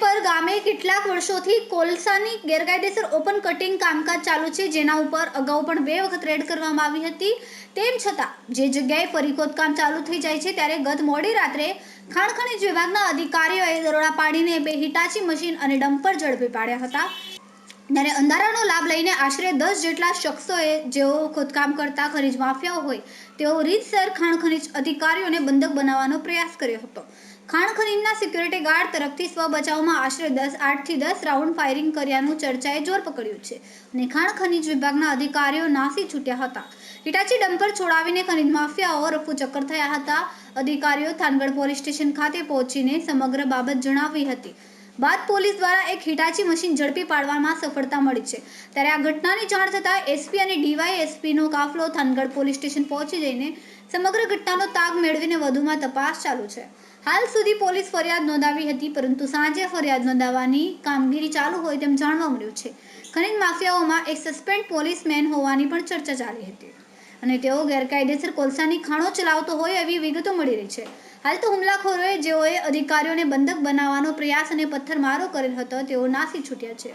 Vapour ગામે કેટલાક વર્ષોથી કોલસાની ગેરકાયદેસર ઓપન કટિંગ કામકાજ ચાલુ છે, જેના ઉપર અગાઉ પણ 2 વખત રેડ કરવામાં આવી હતી। તેમ છતાં જે જગ્યાએ ફરી ખોદકામ ચાલુ થઈ જાય છે ત્યારે ગત મોડી રાત્રે ખાણ ખનીજ વિભાગના અધિકારીઓએ દરોડા પાડીને 2 હિટાચી મશીન અને ડમ્પર ઝડપી પાડ્યા હતા। ત્યારે અંધારાનો લાભ લઈને આશરે 10 જેટલા શખ્સોએ જેઓ ખોદકામ કરતા ખનીજ માફિયાઓ હોય તેઓ રીતસર ખાણ ખનીજ અધિકારીઓને બંધક બનાવવાનો પ્રયાસ કર્યો હતો। ખાણ ખનીજના સિક્યુરિટી ગાર્ડ તરફથી સ્વ બચાવમાં આશરે 8 થી 10 રાઉન્ડ ફાયરિંગ કર્યાનું ચર્ચાએ જોર પકડ્યું છે અને ખાણ ખનીજ વિભાગના અધિકારીઓ નાસી છૂટ્યા હતા। હિટાચી ડમ્પર છોડાવીને ખનીજ માફિયાઓ રફુચક્કર થયા હતા। અધિકારીઓ થાનગઢ પોલીસ સ્ટેશન ખાતે પહોંચીને સમગ્ર બાબત જણાવી હતી। બાદ પોલીસ દ્વારા એક હિટાચી મશીન ઝડપી પાડવામાં સફળતા મળી છે। ત્યારે આ ઘટનાની જાણ થતાં એસપી અને ડીવાયએસપીનો કાફલો થાનગઢ પોલીસ સ્ટેશન પહોંચી જઈને સમગ્ર ઘટનાનો તાગ મેળવીને વધુમાં તપાસ ચાલુ છે। હાલ સુધી પોલીસ ફરિયાદ નોંધાવી હતી, પરંતુ સાંજે ફરિયાદ નોંધાવવાની કામગીરી ચાલુ હોય તેમ જાણવા મળ્યું છે। ખનીજ માફિયાઓમાં એક સસ્પેન્ડ પોલીસમેન હોવાની પણ ચર્ચા ચાલી હતી અને તેઓ ગેરકાયદેસર કોલસાની ખાણો ચલાવતો હોય એવી વિગતો મળી રહી છે। હાલ તો હુમલાખોરોએ જેઓએ અધિકારીઓને બંધક બનાવવાનો પ્રયાસ અને પથ્થરમારો કરેલ હતો તેઓ નાસી છૂટ્યા છે।